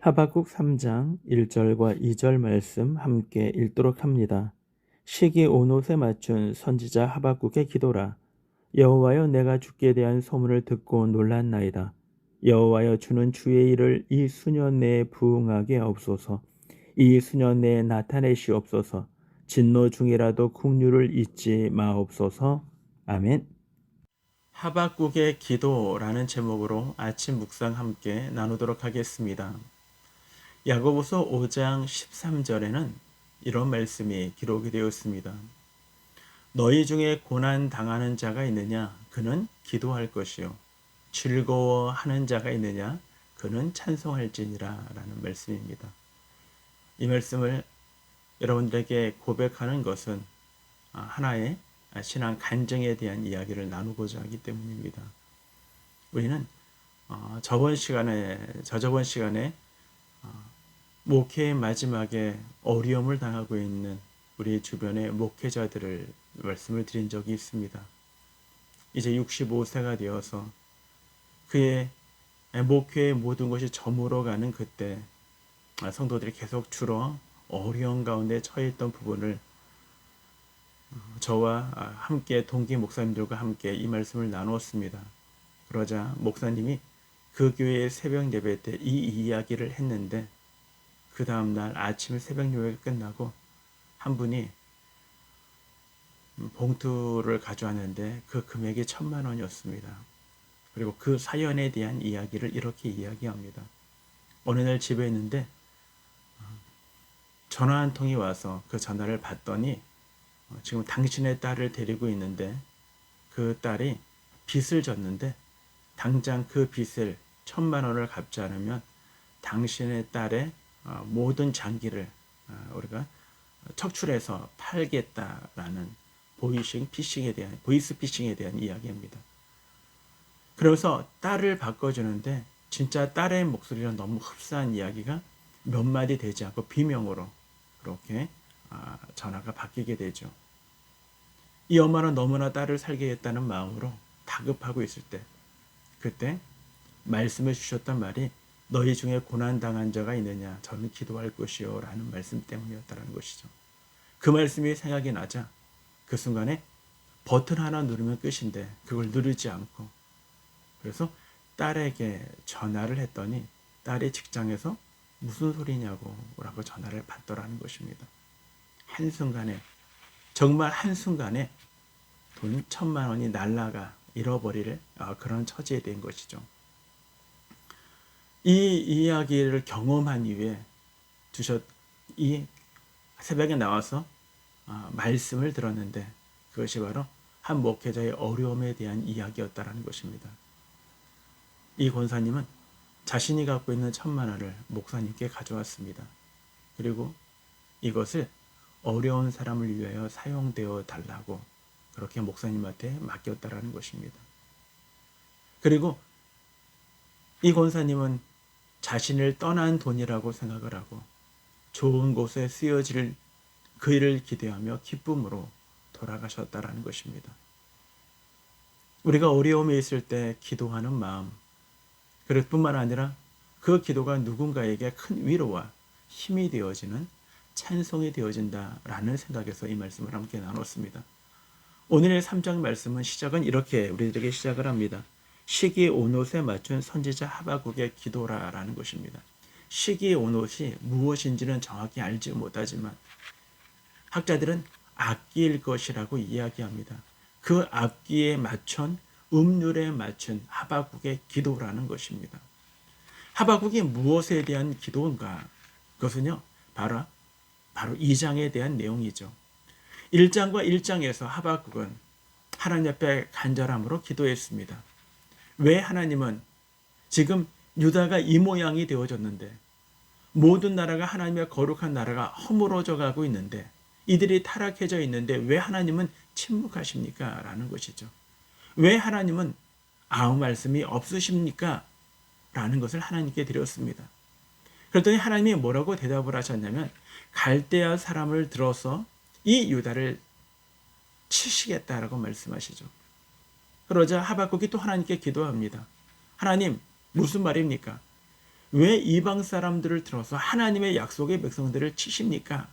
하박국 3장 1절과 2절 말씀 함께 읽도록 합니다. 시기 온옷에 맞춘 선지자 하박국의 기도라. 여호와여, 내가 주께 대한 소문을 듣고 놀랐나이다. 여호와여, 주는 주의 일을 이 수년 내에 부응하게 없소서. 이 수년 내에 나타내시옵소서. 진노 중이라도 국류를 잊지 마옵소서. 아멘. 하박국의 기도라는 제목으로 아침 묵상 함께 나누도록 하겠습니다. 야고보서 5장 13절에는 이런 말씀이 기록이 되었습니다. 너희 중에 고난 당하는 자가 있느냐? 그는 기도할 것이요. 즐거워하는 자가 있느냐? 그는 찬송할지니라 라는 말씀입니다. 이 말씀을 여러분들에게 고백하는 것은 하나의 신앙 간증에 대한 이야기를 나누고자 하기 때문입니다. 우리는 저저번 시간에 목회의 마지막에 어려움을 당하고 있는 우리 주변의 목회자들을 말씀을 드린 적이 있습니다. 이제 65세가 되어서 그의 목회의 모든 것이 저물어가는 그때 성도들이 계속 줄어 어려운 가운데 처해 있던 부분을 저와 함께 동기 목사님들과 함께 이 말씀을 나누었습니다. 그러자 목사님이 그 교회의 새벽 예배 때 이 이야기를 했는데 그 다음날 아침 새벽 예배가 끝나고 한 분이 봉투를 가져왔는데 그 금액이 1,000,000원이었습니다. 그리고 그 사연에 대한 이야기를 이렇게 이야기합니다. 어느 날 집에 있는데 전화 한 통이 와서 그 전화를 받더니 지금 당신의 딸을 데리고 있는데 그 딸이 빚을 졌는데 당장 그 빚을 1,000,000원을 갚지 않으면 당신의 딸의 모든 장기를 우리가 척출해서 팔겠다라는 보이스 피싱에 대한 이야기입니다. 그래서 딸을 바꿔주는데 진짜 딸의 목소리랑 너무 흡사한 이야기가 몇 마디 되지 않고 비명으로 그렇게 전화가 바뀌게 되죠. 이 엄마는 너무나 딸을 살게겠다는 마음으로 다급하고 있을 때 그때 말씀을 주셨단 말이 너희 중에 고난당한 자가 있느냐? 저는 기도할 것이요 라는 말씀 때문이었다는 것이죠. 그 말씀이 생각이 나자 그 순간에 버튼 하나 누르면 끝인데 그걸 누르지 않고 그래서 딸에게 전화를 했더니 딸이 직장에서 무슨 소리냐고 라고 전화를 받더라는 것입니다. 한순간에 정말 한순간에 돈 1,000,000원이 날아가 잃어버릴 그런 처지에 된 것이죠. 이 이야기를 경험한 이후에 이 새벽에 나와서 말씀을 들었는데 그것이 바로 한 목회자의 어려움에 대한 이야기였다라는 것입니다. 이 권사님은 자신이 갖고 있는 1,000,000원을 목사님께 가져왔습니다. 그리고 이것을 어려운 사람을 위하여 사용되어 달라고 그렇게 목사님한테 맡겼다라는 것입니다. 그리고 이 권사님은 자신을 떠난 돈이라고 생각을 하고 좋은 곳에 쓰여질 그 일을 기대하며 기쁨으로 돌아가셨다라는 것입니다. 우리가 어려움에 있을 때 기도하는 마음, 그뿐만 아니라 그 기도가 누군가에게 큰 위로와 힘이 되어지는 찬송이 되어진다라는 생각에서 이 말씀을 함께 나눴습니다. 오늘의 3장 말씀은 시작은 이렇게 우리들에게 시작을 합니다. 시기 온옷에 맞춘 선지자 하박국의 기도라라는 것입니다. 시기 온옷이 무엇인지는 정확히 알지 못하지만 학자들은 악기일 것이라고 이야기합니다. 그 악기에 맞춘 음률에 맞춘 하박국의 기도라는 것입니다. 하박국이 무엇에 대한 기도인가? 그것은요, 바로 2장에 대한 내용이죠. 1장과 1장에서 하박국은 하나님 앞에 간절함으로 기도했습니다. 왜 하나님은 지금 유다가 이 모양이 되어졌는데 모든 나라가 하나님의 거룩한 나라가 허물어져 가고 있는데 이들이 타락해져 있는데 왜 하나님은 침묵하십니까? 라는 것이죠. 왜 하나님은 아무 말씀이 없으십니까? 라는 것을 하나님께 드렸습니다. 그랬더니 하나님이 뭐라고 대답을 하셨냐면 갈대아 사람을 들어서 이 유다를 치시겠다라고 말씀하시죠. 그러자 하박국이 또 하나님께 기도합니다. 하나님, 무슨 말입니까? 왜 이방 사람들을 들어서 하나님의 약속의 백성들을 치십니까?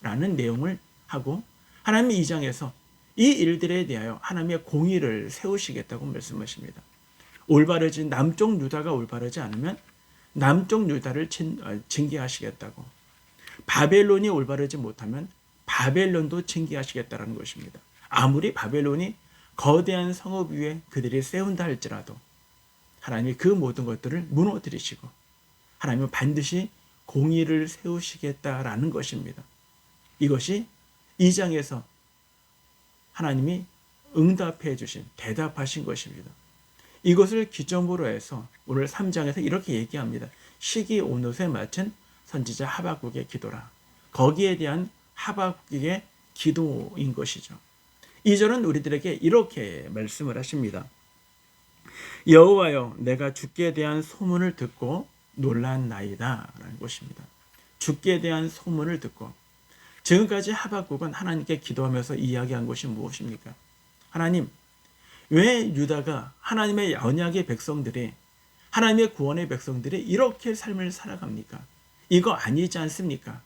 라는 내용을 하고 하나님의 2장에서 이 일들에 대하여 하나님의 공의를 세우시겠다고 말씀하십니다. 올바르지 남쪽 유다가 올바르지 않으면 남쪽 유다를 징계하시겠다고, 바벨론이 올바르지 못하면 바벨론도 징계하시겠다는 것입니다. 아무리 바벨론이 거대한 성읍 위에 그들이 세운다 할지라도 하나님이 그 모든 것들을 무너뜨리시고 하나님은 반드시 공의를 세우시겠다라는 것입니다. 이것이 2장에서 하나님이 응답해 주신, 대답하신 것입니다. 이것을 기점으로 해서 오늘 3장에서 이렇게 얘기합니다. 시기 온옷에 맞춘 선지자 하박국의 기도라. 거기에 대한 하박국의 기도인 것이죠. 2절은 우리들에게 이렇게 말씀을 하십니다. 여호와여, 내가 주께 대한 소문을 듣고 놀랐나이다 라는 것입니다. 주께 대한 소문을 듣고, 지금까지 하박국은 하나님께 기도하면서 이야기한 것이 무엇입니까? 하나님, 왜 유다가 하나님의 언약의 백성들이, 하나님의 구원의 백성들이 이렇게 삶을 살아갑니까? 이거 아니지 않습니까?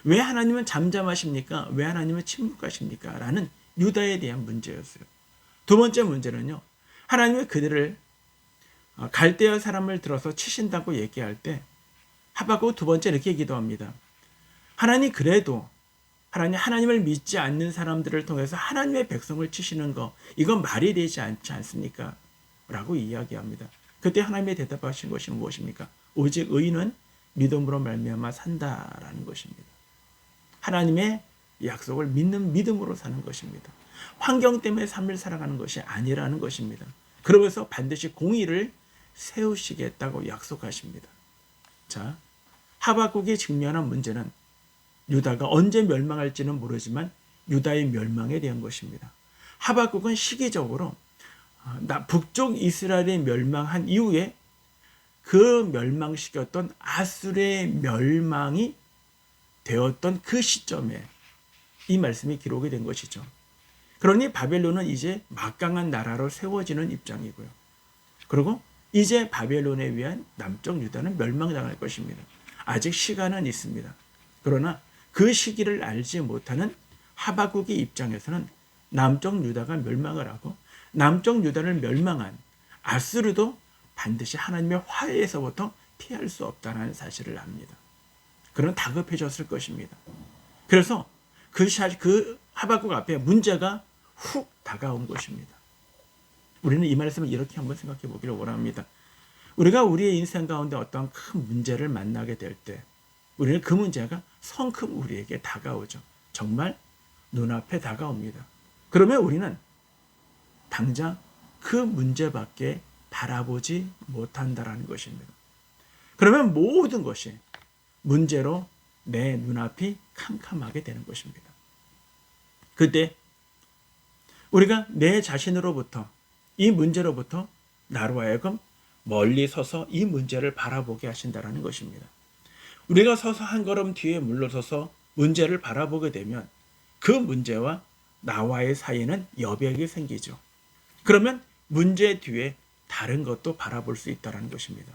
왜 하나님은 잠잠하십니까? 왜 하나님은 침묵하십니까? 라는 유다에 대한 문제였어요. 두 번째 문제는요, 하나님이 그들을 갈대아 사람을 들어서 치신다고 얘기할 때 하박국 두 번째 이렇게 기도합니다. 하나님, 그래도 하나님을 믿지 않는 사람들을 통해서 하나님의 백성을 치시는 거, 이건 말이 되지 않지 않습니까? 라고 이야기합니다. 그때 하나님이 대답하신 것이 무엇입니까? 오직 의인은 믿음으로 말미암아 산다라는 것입니다. 하나님의 약속을 믿는 믿음으로 사는 것입니다. 환경 때문에 삶을 살아가는 것이 아니라는 것입니다. 그러면서 반드시 공의를 세우시겠다고 약속하십니다. 자, 하박국이 직면한 문제는 유다가 언제 멸망할지는 모르지만 유다의 멸망에 대한 것입니다. 하박국은 시기적으로 북쪽 이스라엘이 멸망한 이후에 그 멸망시켰던 아수르의 멸망이 되었던 그 시점에 이 말씀이 기록이 된 것이죠. 그러니 바벨론은 이제 막강한 나라로 세워지는 입장이고요. 그리고 이제 바벨론에 의한 남쪽 유다는 멸망당할 것입니다. 아직 시간은 있습니다. 그러나 그 시기를 알지 못하는 하박국의 입장에서는 남쪽 유다가 멸망을 하고 남쪽 유다를 멸망한 아수르도 반드시 하나님의 화해에서부터 피할 수 없다는 사실을 압니다. 그는 다급해졌을 것입니다. 그래서 그 하박국 앞에 문제가 훅 다가온 것입니다. 우리는 이 말씀을 이렇게 한번 생각해 보기를 원합니다. 우리가 우리의 인생 가운데 어떤 큰 문제를 만나게 될 때 우리는 그 문제가 성큼 우리에게 다가오죠. 정말 눈앞에 다가옵니다. 그러면 우리는 당장 그 문제밖에 바라보지 못한다라는 것입니다. 그러면 모든 것이 문제로 내 눈앞이 캄캄하게 되는 것입니다. 그때 우리가 내 자신으로부터, 이 문제로부터 나로 하여금 멀리 서서 이 문제를 바라보게 하신다는 것입니다. 우리가 서서 한 걸음 뒤에 물러서서 문제를 바라보게 되면 그 문제와 나와의 사이에는 여백이 생기죠. 그러면 문제 뒤에 다른 것도 바라볼 수 있다는 것입니다.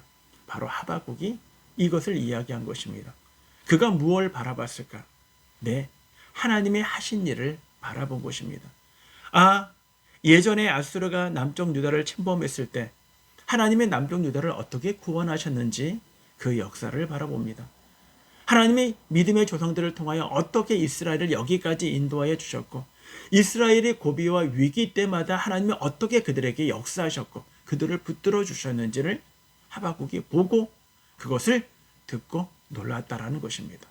바로 하박국이 이것을 이야기한 것입니다. 그가 무엇을 바라봤을까? 네, 하나님의 하신 일을 바라본 것입니다. 예전에 아수르가 남쪽 유다를 침범했을 때 하나님의 남쪽 유다를 어떻게 구원하셨는지 그 역사를 바라봅니다. 하나님의 믿음의 조상들을 통하여 어떻게 이스라엘을 여기까지 인도하여 주셨고, 이스라엘의 고비와 위기 때마다 하나님이 어떻게 그들에게 역사하셨고 그들을 붙들어 주셨는지를 하박국이 보고 그것을 듣고 놀랐다라는 것입니다.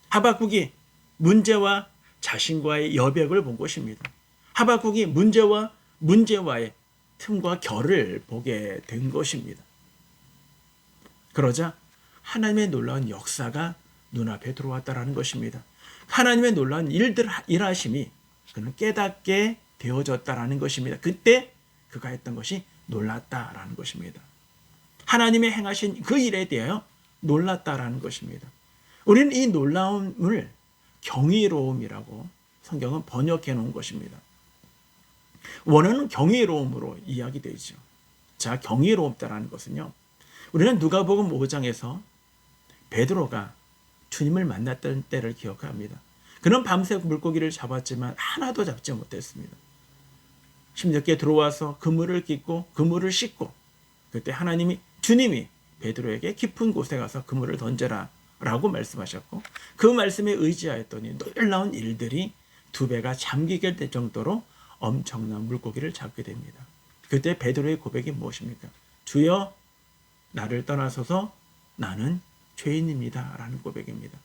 하박국이 문제와 자신과의 여백을 본 것입니다. 하박국이 문제와의 틈과 결을 보게 된 것입니다. 그러자 하나님의 놀라운 역사가 눈앞에 들어왔다라는 것입니다. 하나님의 놀라운 일하심이 그는 깨닫게 되어졌다라는 것입니다. 그때 그가 했던 것이 놀랐다라는 것입니다. 하나님의 행하신 그 일에 대하여 놀랐다라는 것입니다. 우리는 이 놀라움을 경이로움이라고 성경은 번역해 놓은 것입니다. 원어는 경이로움으로 이야기되죠. 자, 경이로움다라는 것은요, 우리는 누가복음 5장에서 베드로가 주님을 만났던 때를 기억합니다. 그는 밤새 물고기를 잡았지만 하나도 잡지 못했습니다. 힘겹게 들어와서 그물을 깃고 그물을 씻고, 그때 주님이 베드로에게 깊은 곳에 가서 그물을 던져라 라고 말씀하셨고, 그 말씀에 의지하였더니 놀라운 일들이 두 배가 잠기게 될 정도로 엄청난 물고기를 잡게 됩니다. 그때 베드로의 고백이 무엇입니까? 주여, 나를 떠나소서, 나는 죄인입니다 라는 고백입니다.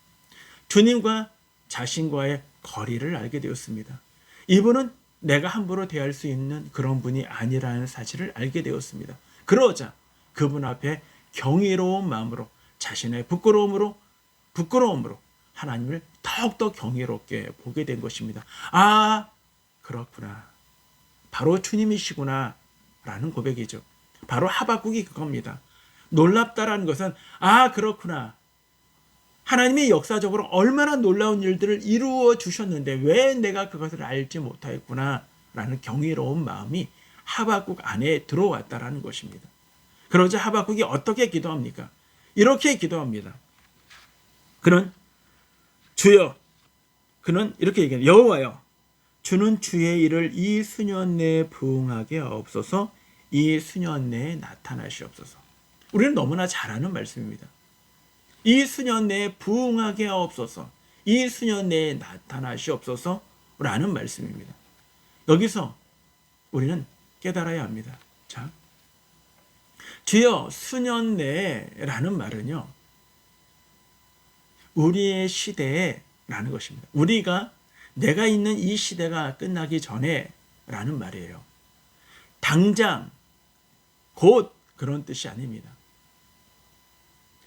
주님과 자신과의 거리를 알게 되었습니다. 이분은 내가 함부로 대할 수 있는 그런 분이 아니라는 사실을 알게 되었습니다. 그러자 그분 앞에 경이로운 마음으로, 자신의 부끄러움으로 하나님을 더욱더 경이롭게 보게 된 것입니다. 아, 그렇구나. 바로 주님이시구나 라는 고백이죠. 바로 하박국이 그겁니다. 놀랍다라는 것은, 아, 그렇구나. 하나님이 역사적으로 얼마나 놀라운 일들을 이루어 주셨는데 왜 내가 그것을 알지 못하였구나 라는 경이로운 마음이 하박국 안에 들어왔다라는 것입니다. 그러자 하박국이 어떻게 기도합니까? 이렇게 기도합니다. 그는 이렇게 얘기해요. 여호와여, 주는 주의 일을 이 수년 내에 부응하게 하옵소서. 이 수년 내에 나타나시옵소서. 우리는 너무나 잘 아는 말씀입니다. 이 수년 내에 부응하게 하옵소서. 이 수년 내에 나타나시옵소서 라는 말씀입니다. 여기서 우리는 깨달아야 합니다. 자, 주여 수년 내에 라는 말은요, 우리의 시대에 라는 것입니다. 내가 있는 이 시대가 끝나기 전에 라는 말이에요. 당장, 곧 그런 뜻이 아닙니다.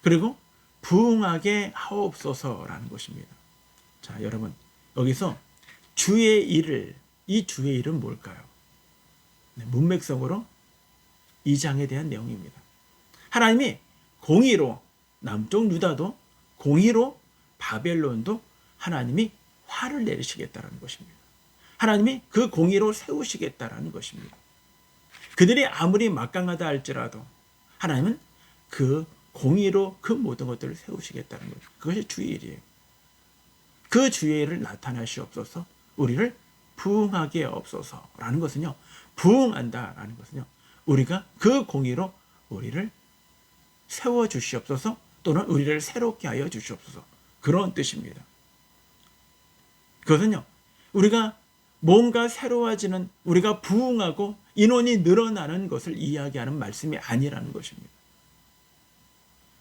그리고 부응하게 하옵소서라는 것입니다. 자, 여러분, 여기서 이 주의 일은 뭘까요? 문맥성으로 2장에 대한 내용입니다. 하나님이 공의로, 남쪽 유다도 공의로, 바벨론도 하나님이 화를 내리시겠다라는 것입니다. 하나님이 그 공의로 세우시겠다라는 것입니다. 그들이 아무리 막강하다 할지라도 하나님은 그 공의로 그 모든 것들을 세우시겠다는 거죠. 그것이 주의 일이에요. 그 주의 일을 나타나시옵소서, 우리를 부응하게 하옵소서라는 것은요, 부응한다라는 것은요, 우리가 그 공의로 우리를 세워주시옵소서, 또는 우리를 새롭게 하여 주시옵소서, 그런 뜻입니다. 그것은요, 우리가 뭔가 새로워지는, 우리가 부응하고 인원이 늘어나는 것을 이야기하는 말씀이 아니라는 것입니다.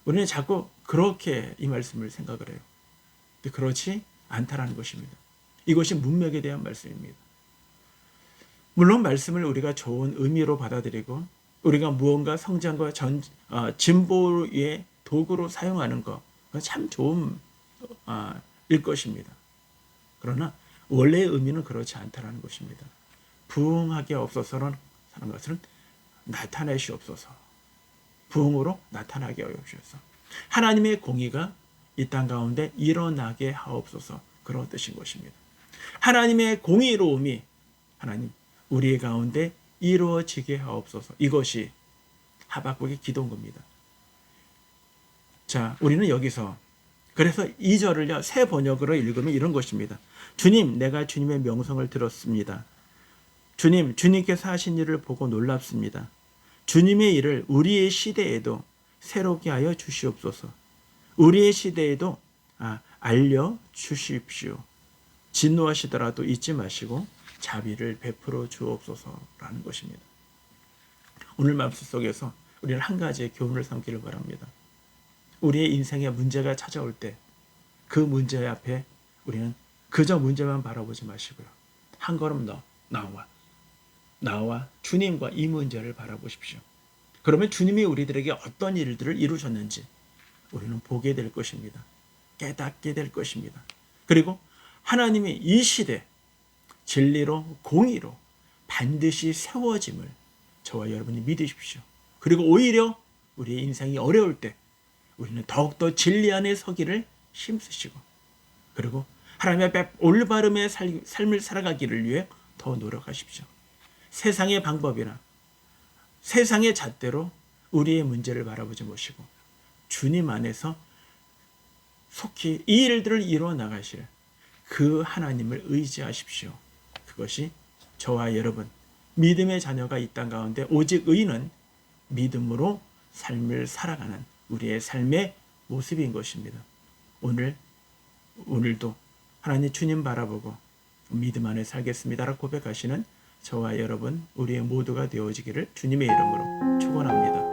우리는 자꾸 그렇게 이 말씀을 생각을 해요. 근데 그렇지 않다라는 것입니다. 이것이 문맥에 대한 말씀입니다. 물론 말씀을 우리가 좋은 의미로 받아들이고 우리가 무언가 성장과 진보의 도구로 사용하는 것, 참 좋은 일 것입니다. 그러나 원래의 의미는 그렇지 않다라는 것입니다. 부응하게 없어서는 하는 것은 나타내시옵소서. 부응으로 나타나게 하옵소서. 하나님의 공의가 이 땅 가운데 일어나게 하옵소서. 그런 뜻인 것입니다. 하나님의 공의로움이 하나님 우리 가운데 이루어지게 하옵소서. 이것이 하박국의 기도인 겁니다. 자, 우리는 여기서 그래서 2절을요, 새 번역으로 읽으면 이런 것입니다. 주님, 내가 주님의 명성을 들었습니다. 주님께서 하신 일을 보고 놀랍습니다. 주님의 일을 우리의 시대에도 새롭게 하여 주시옵소서. 우리의 시대에도 알려 주십시오. 진노하시더라도 잊지 마시고 자비를 베풀어 주옵소서라는 것입니다. 오늘 말씀 속에서 우리는 한 가지의 교훈을 삼기를 바랍니다. 우리의 인생에 문제가 찾아올 때 그 문제 앞에 우리는 그저 문제만 바라보지 마시고요, 한 걸음 더 나와 주님과 이 문제를 바라보십시오. 그러면 주님이 우리들에게 어떤 일들을 이루셨는지 우리는 보게 될 것입니다. 깨닫게 될 것입니다. 그리고 하나님이 이 시대 진리로 공의로 반드시 세워짐을 저와 여러분이 믿으십시오. 그리고 오히려 우리의 인생이 어려울 때 우리는 더욱더 진리 안에 서기를 힘쓰시고, 그리고 하나님 앞에 올바름의 삶을 살아가기를 위해 더 노력하십시오. 세상의 방법이나 세상의 잣대로 우리의 문제를 바라보지 마시고 주님 안에서 속히 이 일들을 이루어 나가실 그 하나님을 의지하십시오. 그것이 저와 여러분 믿음의 자녀가 이 땅 가운데 오직 의인은 믿음으로 삶을 살아가는 우리의 삶의 모습인 것입니다. 오늘도 하나님 주님 바라보고 믿음 안에 살겠습니다라고 고백하시는 저와 여러분 우리의 모두가 되어지기를 주님의 이름으로 축원합니다.